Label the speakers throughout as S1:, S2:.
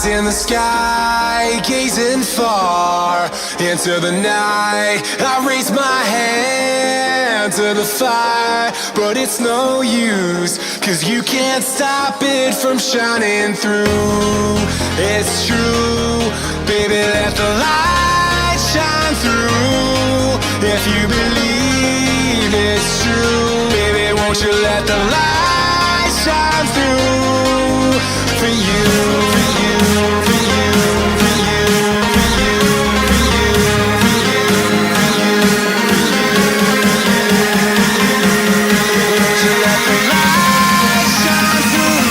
S1: in the sky, gazing far into the night. I raise my hand to the fire, but it's no use, 'cause you can't stop it from shining through. It's true, baby, let the light shine through. If you believe it's true, baby, won't you let the light shine through for you, for you, for you, for you, for you, for you, for you, for you, won't you let the light shine through?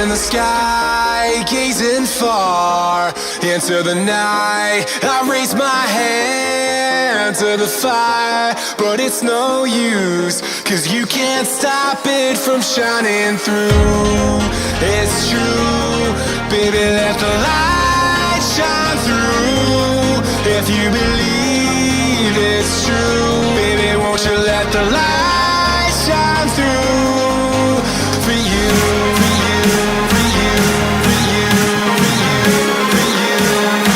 S1: In the sky, gazing far into the night. I raise my hand to the fire, but it's no use, 'cause you can't stop it from shining through. It's true, baby, let the light shine through. If you believe it's true, baby, won't you let the light shine through for you, for you, for you, for you, for you, for you, for you, for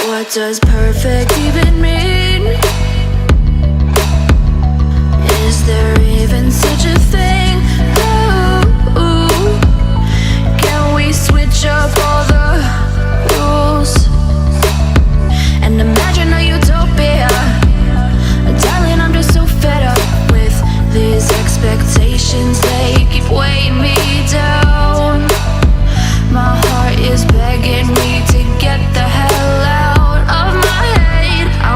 S2: What does perfect even mean? Is there even such a thing? Ooh, can we switch up all the rules and imagine a utopia? Darling, I'm just so fed up with these expectations. They keep weighing me down. My heart is begging me to get the hell out of my head. I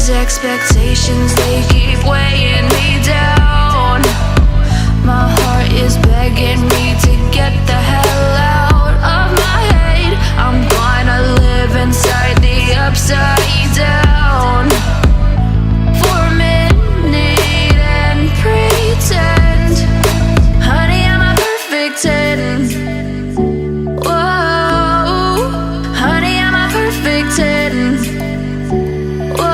S2: These expectations, they keep weighing me down. My heart is begging me to get the hell out of my head. I'm gonna live inside the upside down for a minute and pretend, honey, I'm a perfect 10. Whoa, honey, I'm a perfect 10. Whoa,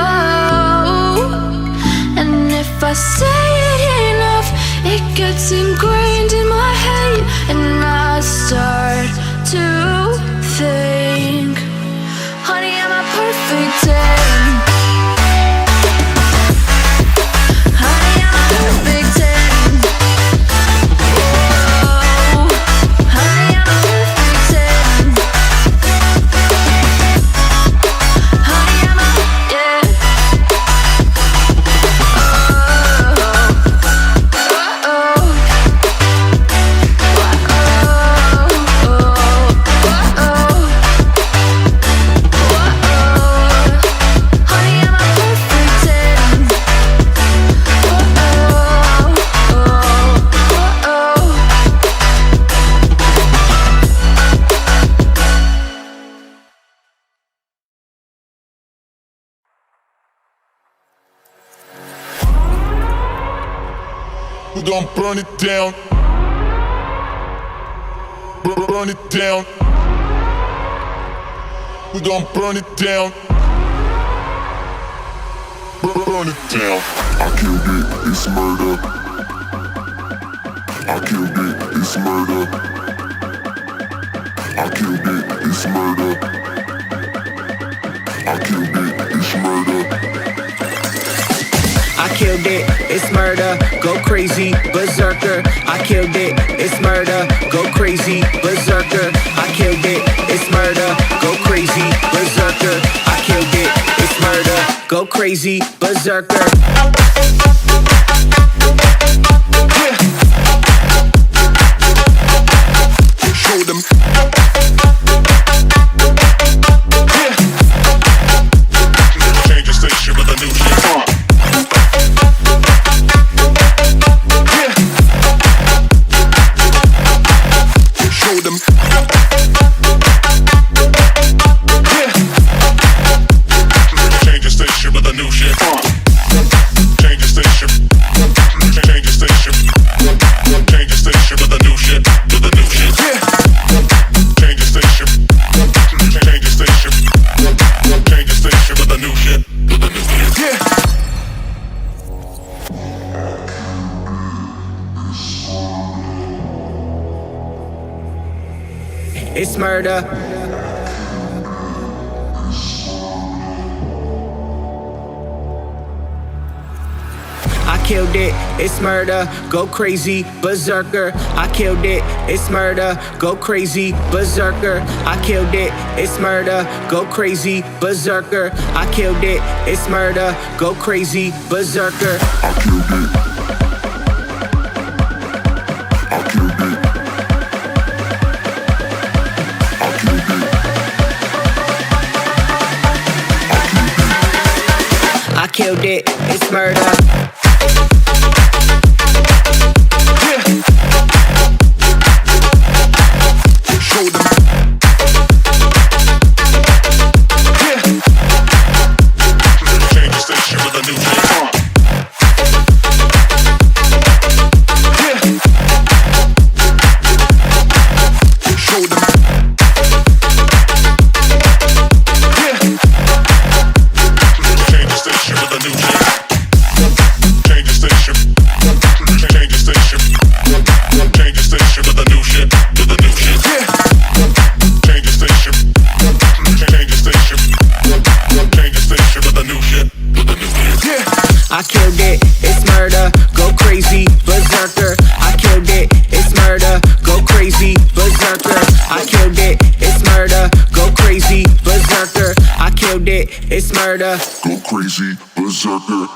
S2: and if I say it enough, it gets ingrained in my head, and I start to think, honey, I'm a perfect 10. Honey, I'm a perfect 10. Whoa, honey, I'm a perfect 10. Honey, I'm a, yeah.
S3: We gon' burn it down. Burn it down. We gon' burn it down. Burn it down. I killed it, it's murder. I killed it, it's murder. I killed it, it's murder. I killed it, it's murder.
S4: I killed it, it's murder, go crazy, berserker. I killed it, it's murder, go crazy, berserker. I killed it, it's murder, go crazy, berserker. I killed it, it's murder, go crazy, berserker.
S3: Show them. Change the station with a new shit. Show them. Change the station with a new shit. Change the station. Change the station. Change the station with a new shit. With a new shit. Change the station. Change the station. Change the station with a new shit. With a new shit. Yeah.
S4: It's murder. I killed it, it's murder, go crazy, berserker. I killed it, it's murder, go crazy, berserker. I killed it, it's murder, go crazy, berserker. I killed it, it's murder, go crazy, berserker.
S3: I killed it. I killed it. I killed it.
S4: I killed it, it's murder.
S3: Show them. Change the station with a new shit. Show them. Change the station with a new shit. Change the station. Change the station. Change the station with a new shit. With a new shit. Change the station. Change the station. Change the station with a new shit. With a new shit.
S4: I killed it, it's murder, go crazy, berserker. I killed it, it's murder, go crazy, berserker. I killed it, it's murder, go crazy, berserker. I killed it, it's murder.
S3: Go crazy, berserker.